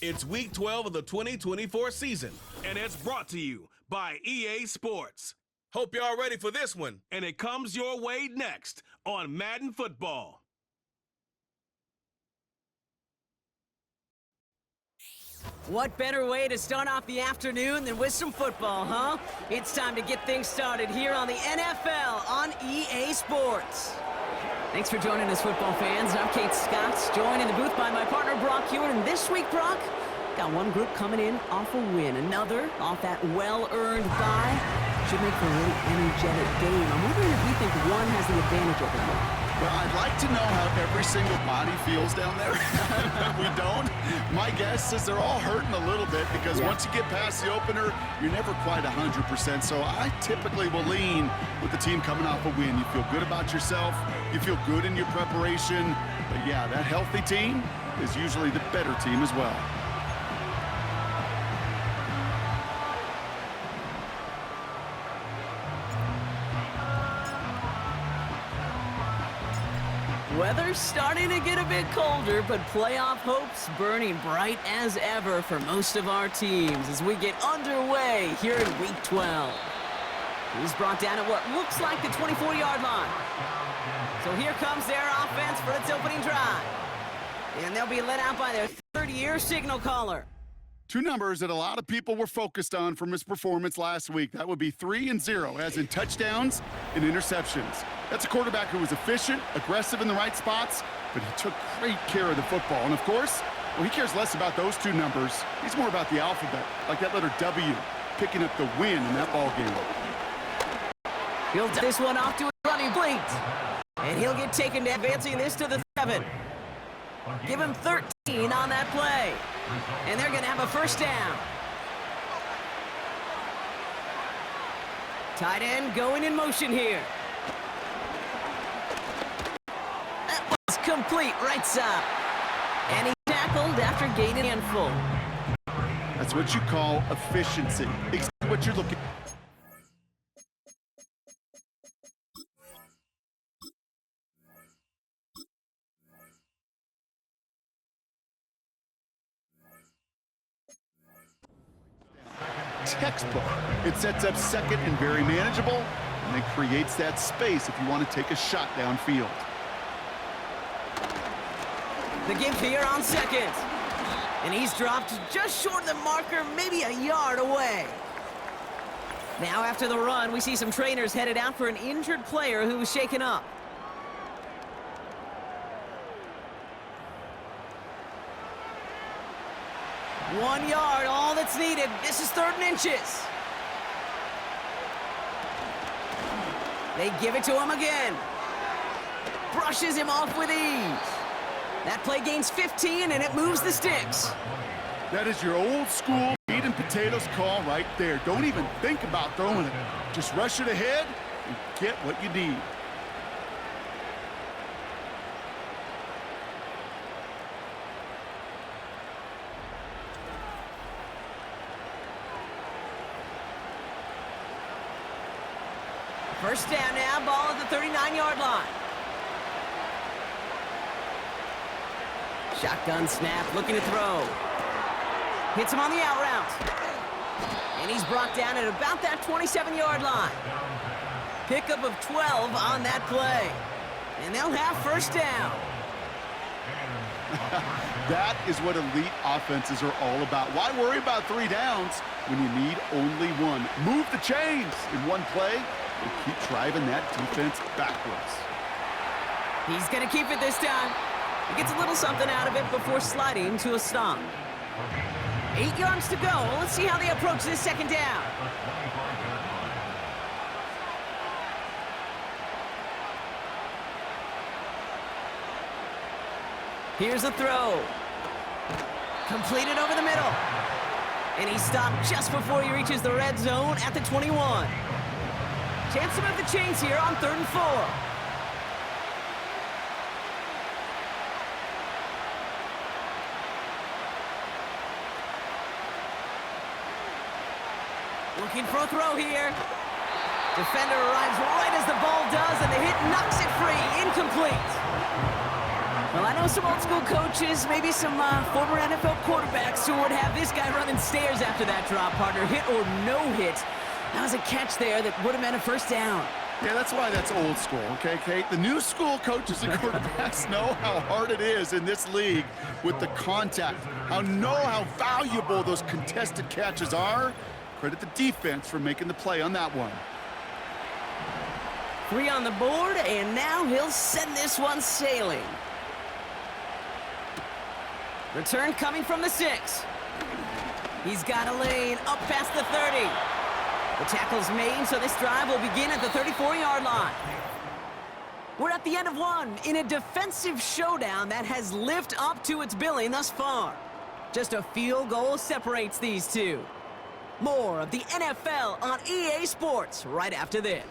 It's Week 12 of the 2024 season, and it's brought to you by EA Sports. Hope y'all ready for this one, and it comes your way next on Madden Football. What better way to start off the afternoon than with some football, huh? It's time to get things started here on the NFL on EA Sports. Thanks for joining us, football fans. I'm Kate Scott, joined in the booth by my partner, Brock Hewitt. And this week, Brock, got one group coming in off a win, another off that well-earned bye. Should make for a really energetic game. I'm wondering if you think one has the advantage over the other. Well, I'd like to know how every single body feels down there. We don't. My guess is they're all hurting a little bit because once you get past the opener, you're never quite 100%. So I typically will lean with the team coming off a win. You feel good about yourself. You feel good in your preparation. But yeah, that healthy team is usually the better team as well. Weather's starting to get a bit colder, but playoff hopes burning bright as ever for most of our teams as we get underway here in Week 12. He's brought down at what looks like the 24-yard line. So here comes their offense for its opening drive. And they'll be led out by their third-year signal caller. Two numbers that a lot of people were focused on from his performance last week. That would be 3 and 0, as in touchdowns and interceptions. That's a quarterback who was efficient, aggressive in the right spots, but he took great care of the football. And of course, well, he cares less about those two numbers. He's more about the alphabet, like that letter W, picking up the win in that ball game. He'll take this one off to a running plate. And he'll get taken to advancing this to the 7. Give him 13 on that play. And they're going to have a first down. Tight end going in motion here. That was complete right side. And he tackled after gaining a handful. That's what you call efficiency. Exactly what you're looking for. Textbook. It sets up second and very manageable, and then creates that space if you want to take a shot downfield. The give here on second. And he's dropped just short of the marker, maybe a yard away. Now after the run, we see some trainers headed out for an injured player who was shaken up. One yard, all that's needed. This is 3rd and inches. They give it to him again. Brushes him off with ease. That play gains 15, and it moves the sticks. That is your old school meat and potatoes call right there. Don't even think about throwing it. Just rush it ahead and get what you need. First down now, ball at the 39-yard line. Shotgun snap, looking to throw. Hits him on the out route. And he's brought down at about that 27-yard line. Pickup of 12 on that play. And they'll have first down. That is what elite offenses are all about. Why worry about 3 downs when you need only one? Move the chains in one play and keep driving that defense backwards. He's going to keep it this time. He gets a little something out of it before sliding to a stop. 8 yards to go. Let's see how they approach this second down. Here's a throw. Completed over the middle. And he stopped just before he reaches the red zone at the 21. Chance to move the chains here on 3rd and 4. Looking for a throw here. Defender arrives right as the ball does, and the hit knocks it free. Incomplete. Well, I know some old school coaches, maybe some former NFL quarterbacks who would have this guy running stairs after that drop, partner. Hit or no hit. That was a catch there that would have meant a first down. Yeah, that's why that's old school, okay, Kate? The new school coaches and quarterbacks know how hard it is in this league with the contact. How valuable those contested catches are. Credit the defense for making the play on that one. 3 on the board, and now he'll send this one sailing. Return coming from the 6. He's got a lane up past the 30. The tackle's made, so this drive will begin at the 34-yard line. We're at the end of one in a defensive showdown that has lived up to its billing thus far. Just a field goal separates these two. More of the NFL on EA Sports right after this.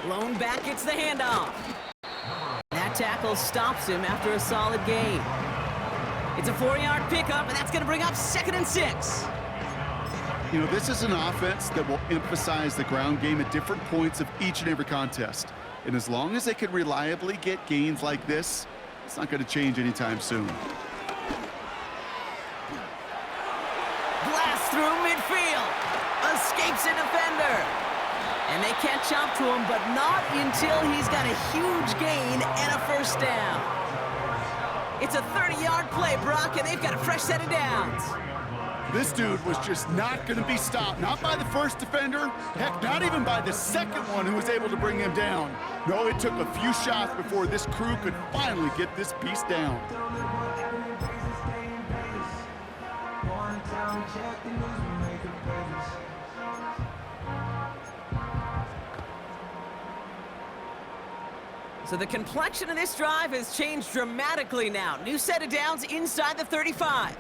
Blown back gets the handoff. That tackle stops him after a solid gain. It's a 4-yard pickup, and that's going to bring up 2nd and 6. You know, this is an offense that will emphasize the ground game at different points of each and every contest. And as long as they can reliably get gains like this, it's not going to change anytime soon. Blast through midfield. Escapes a defender. And they catch up to him, but not until he's got a huge gain and a first down. It's a 30-yard play, Brock, and they've got a fresh set of downs. This dude was just not going to be stopped. Not by the first defender. Heck, not even by the second one who was able to bring him down. No, it took a few shots before this crew could finally get this beast down. So the complexion of this drive has changed dramatically now. New set of downs inside the 35.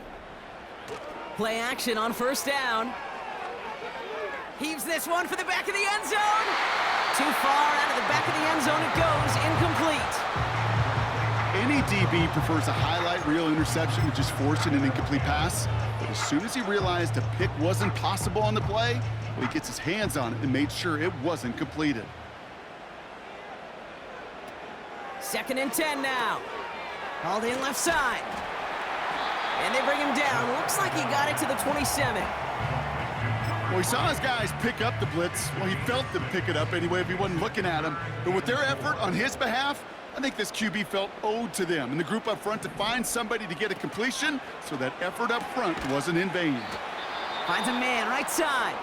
Play action on first down. Heaves this one for the back of the end zone. Too far out of the back of the end zone it goes. Incomplete. Any DB prefers a highlight reel interception to just forcing an incomplete pass. But as soon as he realized a pick wasn't possible on the play, well, he gets his hands on it and made sure it wasn't completed. 2nd and 10 now. Hauled in left side. And they bring him down. Looks like he got it to the 27. Well, he saw his guys pick up the blitz. Well, he felt them pick it up anyway if he wasn't looking at him. But with their effort on his behalf, I think this QB felt owed to them and the group up front to find somebody to get a completion so that effort up front wasn't in vain. Finds a man right side.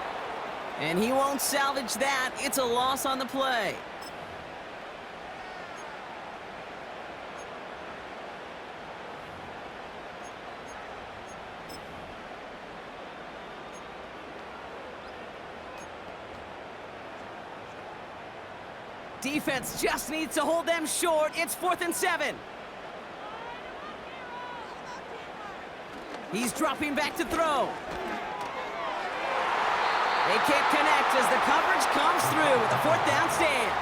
And he won't salvage that. It's a loss on the play. Defense just needs to hold them short. It's 4th and 7. He's dropping back to throw. They can't connect as the coverage comes through with a 4th down stand.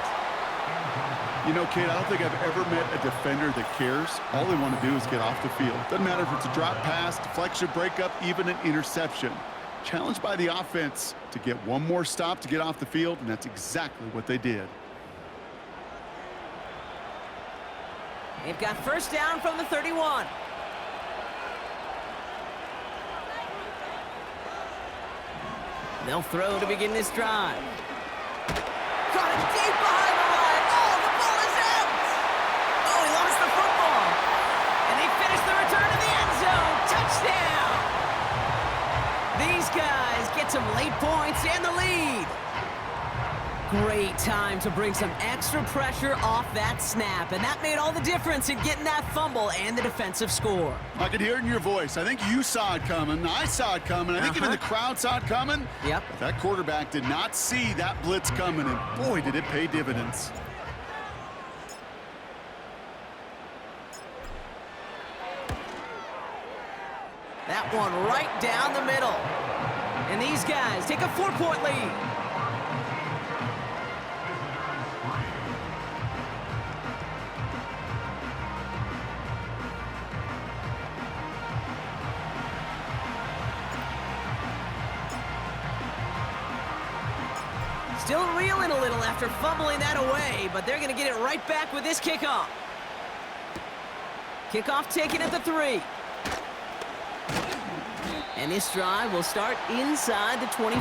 You know, Kate, I don't think I've ever met a defender that cares. All they want to do is get off the field. Doesn't matter if it's a drop pass, deflection, breakup, even an interception. Challenged by the offense to get one more stop to get off the field, and that's exactly what they did. They've got first down from the 31. They'll throw to begin this drive. Caught it deep behind the line. Oh, the ball is out. Oh, he lost the football. And they finish the return to the end zone. Touchdown. These guys get some late points and the lead. Great time to bring some extra pressure off that snap, and that made all the difference in getting that fumble and the defensive score. I could hear it in your voice. I think you saw it coming. I saw it coming. I think even the crowd saw it coming. Yep. But that quarterback did not see that blitz coming, and boy, did it pay dividends. That one right down the middle. And these guys take a 4-point lead. Still reeling a little after fumbling that away, but they're going to get it right back with this kickoff. Kickoff taken at the 3. And this drive will start inside the 25.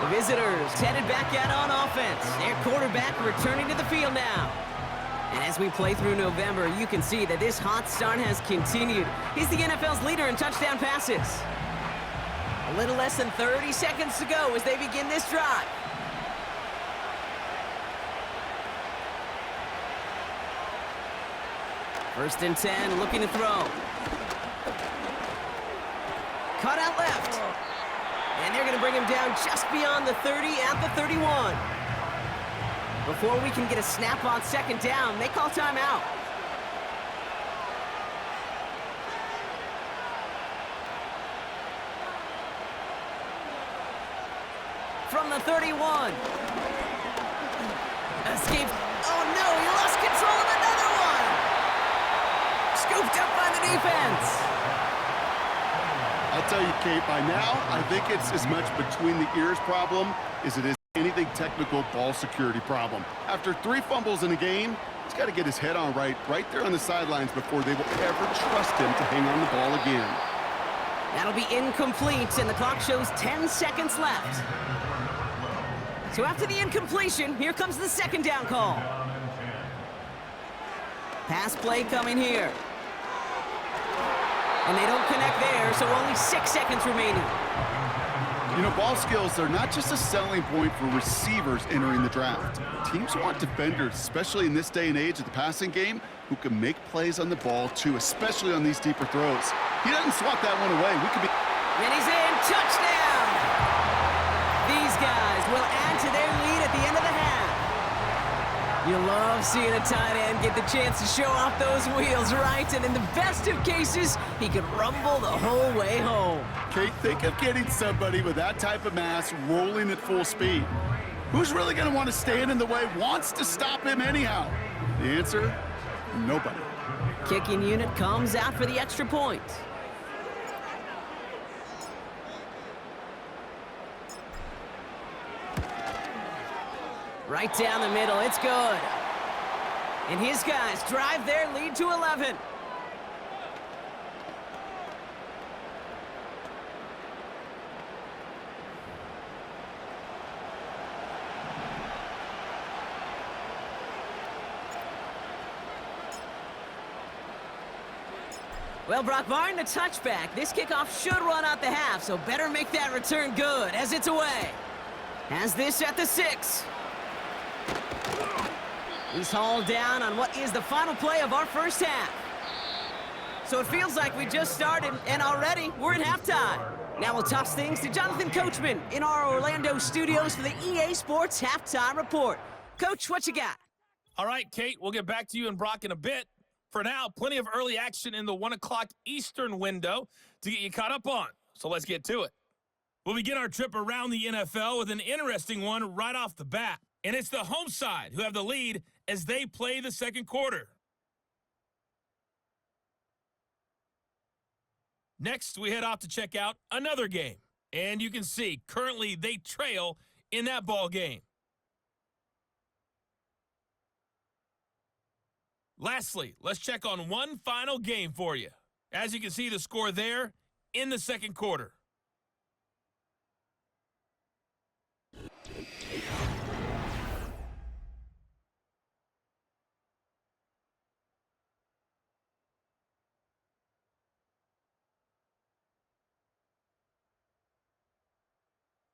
The visitors headed back out on offense. Their quarterback returning to the field now. And as we play through November, you can see that this hot start has continued. He's the NFL's leader in touchdown passes. A little less than 30 seconds to go as they begin this drive. First and 10, looking to throw. Cut out left. And they're going to bring him down just beyond the 30 at the 31. Before we can get a snap on second down, they call timeout. From the 31. Escapes. Oh no, he lost control of another one. Scooped up by the defense. I'll tell you, Kate, by now, I think it's as much between the ears problem as it is anything technical ball security problem. After 3 fumbles in a game, he's got to get his head on right there on the sidelines before they will ever trust him to hang on the ball again. That'll be incomplete, and the clock shows 10 seconds left. So after the incompletion, here comes the second down call. Pass play coming here. And they don't connect there, so only 6 seconds remaining. You know, ball skills are not just a selling point for receivers entering the draft. Teams want defenders, especially in this day and age of the passing game, who can make plays on the ball, too, especially on these deeper throws. He doesn't swat that one away. We could be... And he's in. Touchdown! These guys will add to their lead at the end of the half. You love seeing a tight end get the chance to show off those wheels, right? And in the best of cases, he could rumble the whole way home. Kate, think of getting somebody with that type of mass rolling at full speed. Who's really going to want to stand in the way, wants to stop him anyhow? The answer, nobody. Kicking unit comes out for the extra point. Right down the middle, it's good. And his guys drive their lead to 11. Well, Brock, barring the touchback, this kickoff should run out the half, so better make that return good as it's away. Has this at the 6. He's hauled down on what is the final play of our first half. So it feels like we just started, and already we're at halftime. Now we'll toss things to Jonathan Coachman in our Orlando studios for the EA Sports Halftime Report. Coach, what you got? All right, Kate, we'll get back to you and Brock in a bit. For now, plenty of early action in the 1 o'clock Eastern window to get you caught up on. So let's get to it. We'll begin our trip around the NFL with an interesting one right off the bat. And it's the home side who have the lead as they play the second quarter. Next, we head off to check out another game. And you can see, currently they trail in that ball game. Lastly, let's check on one final game for you. As you can see, the score there in the second quarter.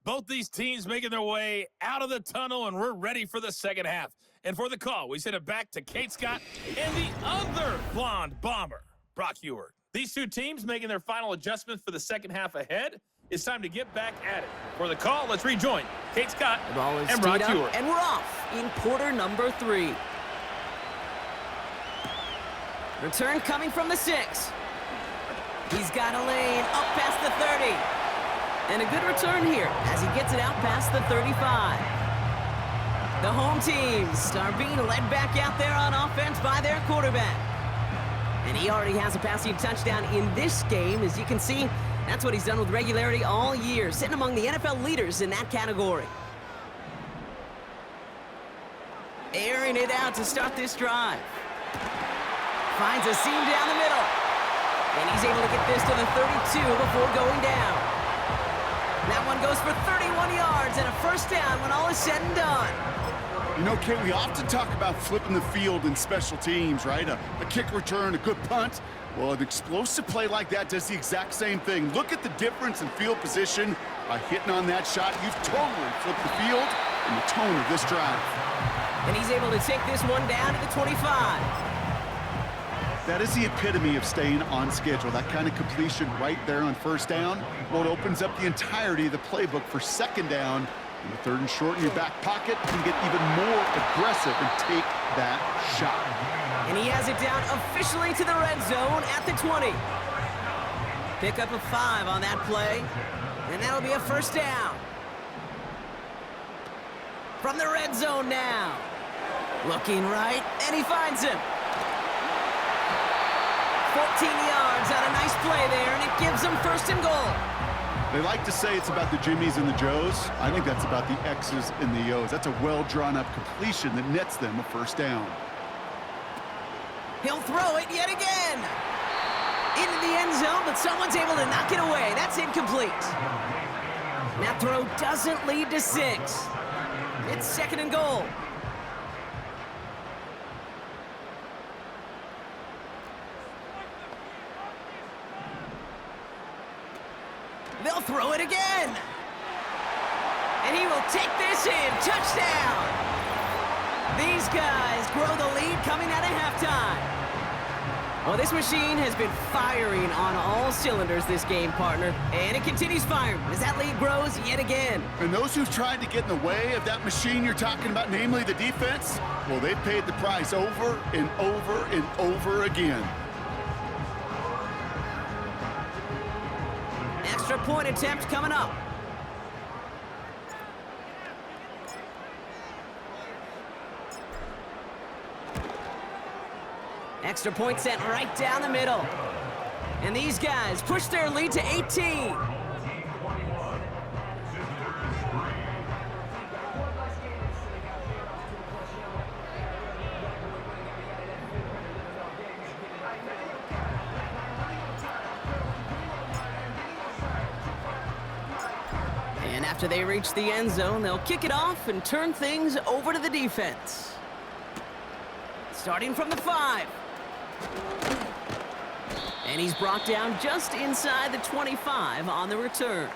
Both these teams making their way out of the tunnel, and we're ready for the second half. And for the call, we send it back to Kate Scott and the other blonde bomber, Brock Heward. These two teams making their final adjustments for the second half ahead. It's time to get back at it. For the call, let's rejoin Kate Scott and Brock Heward. And we're off in quarter number 3. Return coming from the 6. He's got a lane up past the 30. And a good return here as he gets it out past the 35. The home teams are being led back out there on offense by their quarterback. And he already has a passing touchdown in this game. As you can see, that's what he's done with regularity all year, sitting among the NFL leaders in that category. airing it out to start this drive. Finds a seam down the middle. And he's able to get this to the 32 before going down. That one goes for 31 yards and a first down when all is said and done. You know, Kate, we often talk about flipping the field in special teams, right? A kick return, a good punt. Well, an explosive play like that does the exact same thing. Look at the difference in field position. By hitting on that shot, you've totally flipped the field and the tone of this drive. And he's able to take this one down to the 25. That is the epitome of staying on schedule. That kind of completion right there on first down. Well, it opens up the entirety of the playbook for second down. And the third and short in your back pocket can get even more aggressive and take that shot. And he has it down officially to the red zone at the 20. Pick up a 5 on that play. And that'll be a first down. From the red zone now. Looking right, and he finds him. 14 yards on a nice play there, and it gives him first and goal. They like to say it's about the Jimmies and the Joes. I think that's about the X's and the O's. That's a well-drawn-up completion that nets them a first down. He'll throw it yet again. Into the end zone, but someone's able to knock it away. That's incomplete. That throw doesn't lead to 6. It's second and goal. They'll throw it again. And he will take this in. Touchdown. These guys grow the lead coming out of halftime. Well, this machine has been firing on all cylinders this game, partner. And it continues firing as that lead grows yet again. And those who've tried to get in the way of that machine you're talking about, namely the defense, well, they've paid the price over and over and over again. Extra point attempt coming up. Extra point sent right down the middle. And these guys push their lead to 18. And after they reach the end zone, they'll kick it off and turn things over to the defense. Starting from the 5. And he's brought down just inside the 25 on the return.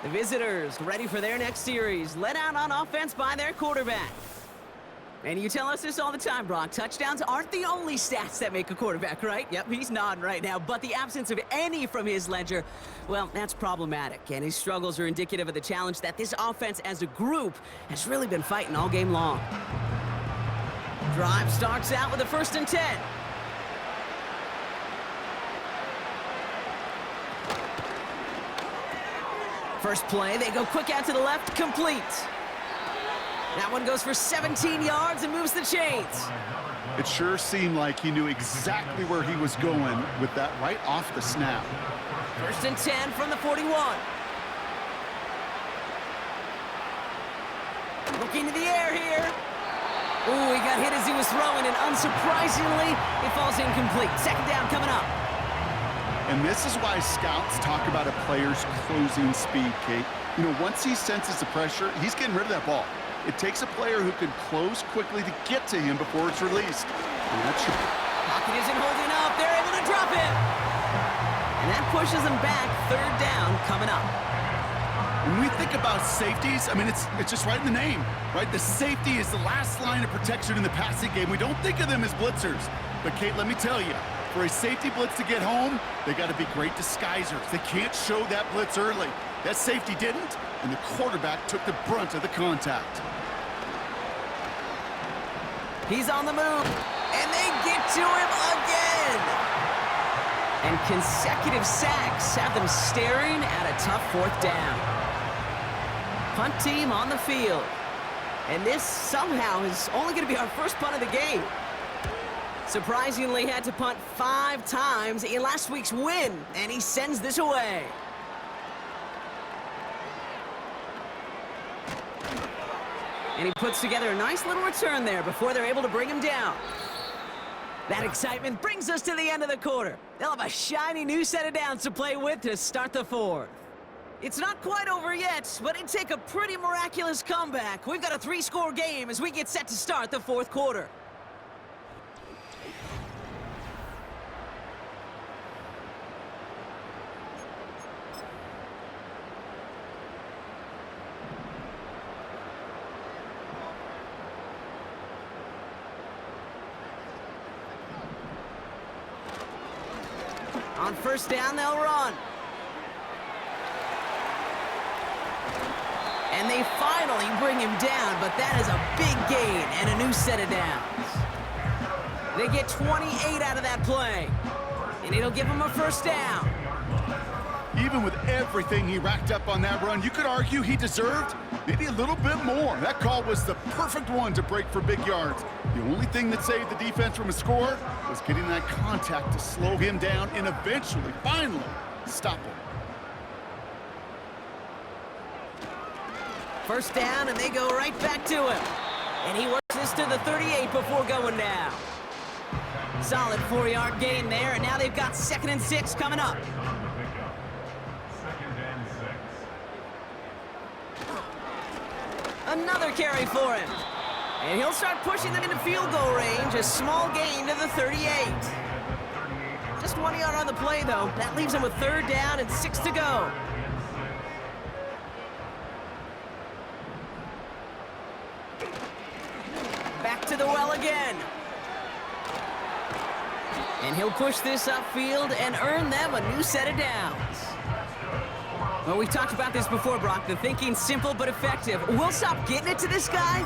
The visitors ready for their next series, led out on offense by their quarterback. And you tell us this all the time, Brock. Touchdowns aren't the only stats that make a quarterback, right? Yep, he's nodding right now. But the absence of any from his ledger, well, that's problematic. And his struggles are indicative of the challenge that this offense as a group has really been fighting all game long. Drive starts out with a 1st and 10. First play, they go quick out to the left, complete. That one goes for 17 yards and moves the chains. It sure seemed like he knew exactly where he was going with that right off the snap. 1st and 10 from the 41. Looking to the air here. Ooh, he got hit as he was throwing, and unsurprisingly, it falls incomplete. Second down coming up. And this is why scouts talk about a player's closing speed, Kate. You know, once he senses the pressure, he's getting rid of that ball. It takes a player who can close quickly to get to him before it's released. And that's your... Pocket isn't holding up. They're able to drop him. And that pushes him back. Third down coming up. When we think about safeties, I mean, it's just right in the name, right? The safety is the last line of protection in the passing game. We don't think of them as blitzers. But, Kate, let me tell you, for a safety blitz to get home, they got to be great disguisers. They can't show that blitz early. That safety didn't, and the quarterback took the brunt of the contact. He's on the move, and they get to him again. And consecutive sacks have them staring at a tough 4th down. Punt team on the field. And this somehow is only going to be our first punt of the game. Surprisingly had to punt 5 times in last week's win, and he sends this away. And he puts together a nice little return there before they're able to bring him down. That excitement brings us to the end of the quarter. They'll have a shiny new set of downs to play with to start the fourth. It's not quite over yet, but it'd take a pretty miraculous comeback. We've got a 3-score game as we get set to start the fourth quarter. On first down, they'll run. And they finally bring him down, but that is a big gain and a new set of downs. They get 28 out of that play, and it'll give them a first down. Even with everything he racked up on that run, you could argue he deserved maybe a little bit more. That call was the perfect one to break for big yards. The only thing that saved the defense from a score was getting that contact to slow him down and eventually, finally, stop him. First down, and they go right back to him. And he works this to the 38 before going down. Solid 4-yard gain there, and now they've got 2nd and 6 coming up. Another carry for him. And he'll start pushing them into field goal range. A small gain to the 38. Just 1 yard on the play, though. That leaves him with 3rd down and 6 to go. Back to the well again. And he'll push this upfield and earn them a new set of downs. Well, we've talked about this before, Brock. The thinking's simple but effective. We'll stop getting it to this guy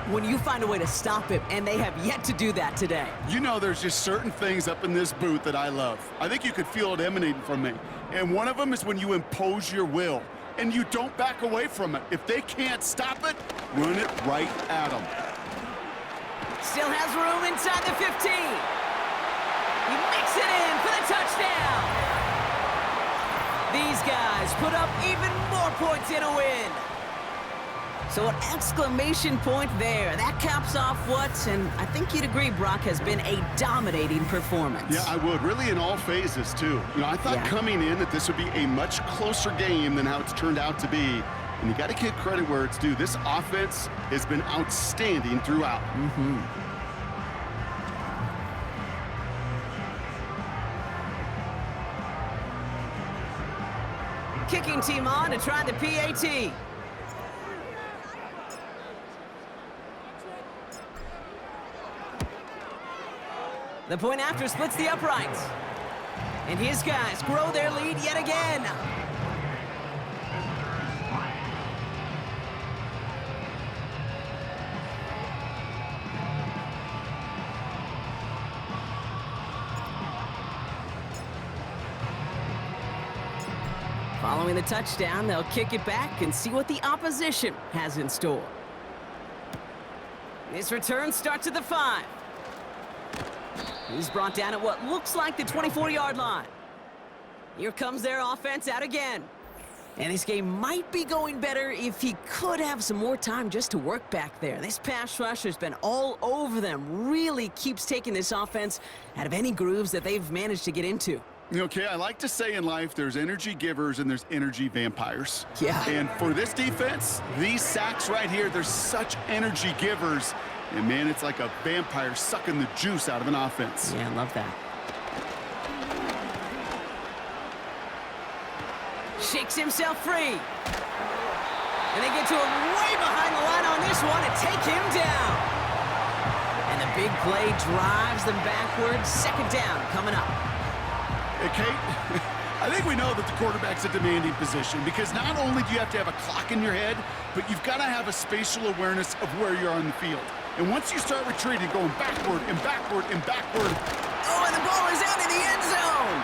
when you find a way to stop him, and they have yet to do that today. You know, there's just certain things up in this booth that I love. I think you could feel it emanating from me. And one of them is when you impose your will, and you don't back away from it. If they can't stop it, run it right at them. Still has room inside the 15. He makes it in for the touchdown. These guys put up even more points in a win. So an exclamation point there. That caps off what, and I think you'd agree, Brock, has been a dominating performance. Yeah, I would. Really in all phases, too. You know, I thought coming in that this would be a much closer game than how it's turned out to be. And you got to give credit where it's due. This offense has been outstanding throughout. Kicking team on to try the PAT. The point after splits the uprights. And his guys grow their lead yet again. Following the touchdown, they'll kick it back and see what the opposition has in store. This return starts at the 5. He's brought down at what looks like the 24-yard line. Here comes their offense out again. And this game might be going better if he could have some more time just to work back there. This pass rush has been all over them. Really keeps taking this offense out of any grooves that they've managed to get into. Okay, I like to say in life there's energy givers and there's energy vampires. Yeah. And for this defense, these sacks right here, they're such energy givers. And, man, it's like a vampire sucking the juice out of an offense. Yeah, I love that. Shakes himself free. And they get to him way behind the line on this one and take him down. And the big play drives them backwards. 2nd down coming up. Hey, Kate, I think we know that the quarterback's a demanding position because not only do you have to have a clock in your head, but you've got to have a spatial awareness of where you're on the field. And once you start retreating, going backward and backward and backward. Oh, and the ball is out in the end zone.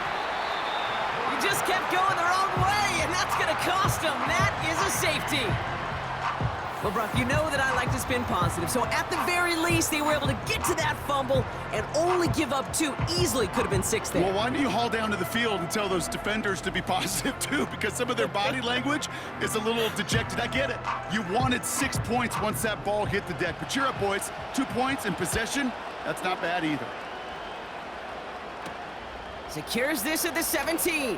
He just kept going the wrong way, and that's going to cost him. That is a safety. Well, Brock, you know that I like to spin positive, so at the very least, they were able to get to that fumble and only give up 2. Easily could have been 6 there. Well, why don't you haul down to the field and tell those defenders to be positive, too? Because some of their body language is a little dejected. I get it. You wanted 6 points once that ball hit the deck. But cheer up, boys. 2 points in possession, that's not bad either. Secures this at the 17.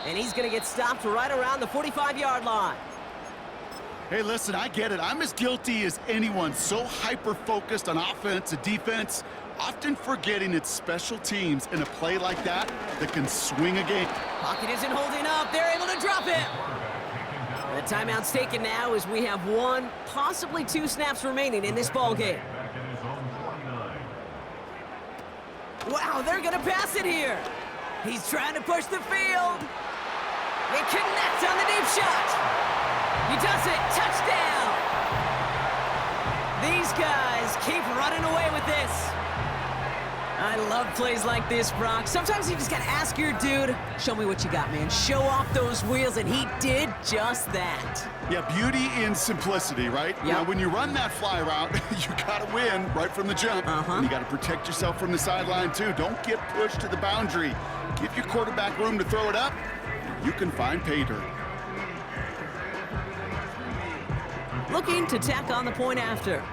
And he's going to get stopped right around the 45-yard line. Hey, listen, I get it. I'm as guilty as anyone. So hyper-focused on offense and defense, often forgetting it's special teams in a play like that that can swing a game. Pocket isn't holding up. They're able to drop it. The timeout's taken now as we have 1, possibly 2 snaps remaining in this ball game. Wow, they're going to pass it here. He's trying to push the field. They connect on the deep shot. He does it. Touchdown. These guys keep running away with this. I love plays like this, Brock. Sometimes you just got to ask your dude, show me what you got, man. Show off those wheels, and he did just that. Yeah, beauty in simplicity, right? Yep. Now, when you run that fly route, you got to win right from the jump. And you got to protect yourself from the sideline, too. Don't get pushed to the boundary. Give your quarterback room to throw it up. You can find pay dirt. Looking to tack on the point after.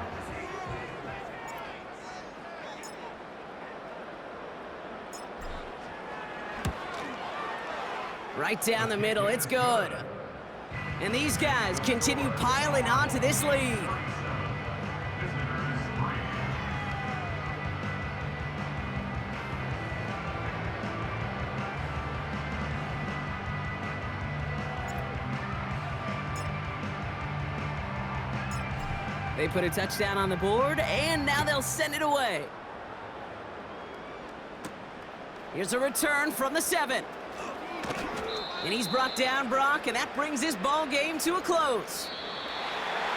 Right down the middle, it's good. And these guys continue piling onto this lead. They put a touchdown on the board, and now they'll send it away. Here's a return from the 7. And he's brought down, Brock, and that brings this ball game to a close.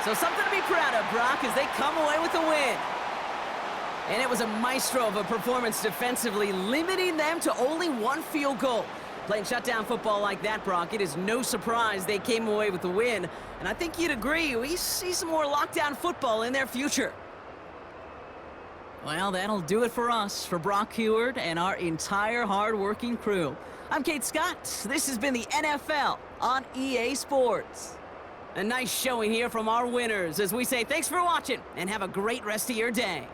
So something to be proud of, Brock, as they come away with a win. And it was a maestro of a performance defensively, limiting them to only 1 field goal. Playing shutdown football like that, Brock, it is no surprise they came away with the win. And I think you'd agree, we see some more lockdown football in their future. Well, that'll do it for us, for Brock Heward and our entire hard-working crew. I'm Kate Scott. This has been the NFL on EA Sports. A nice showing here from our winners as we say thanks for watching and have a great rest of your day.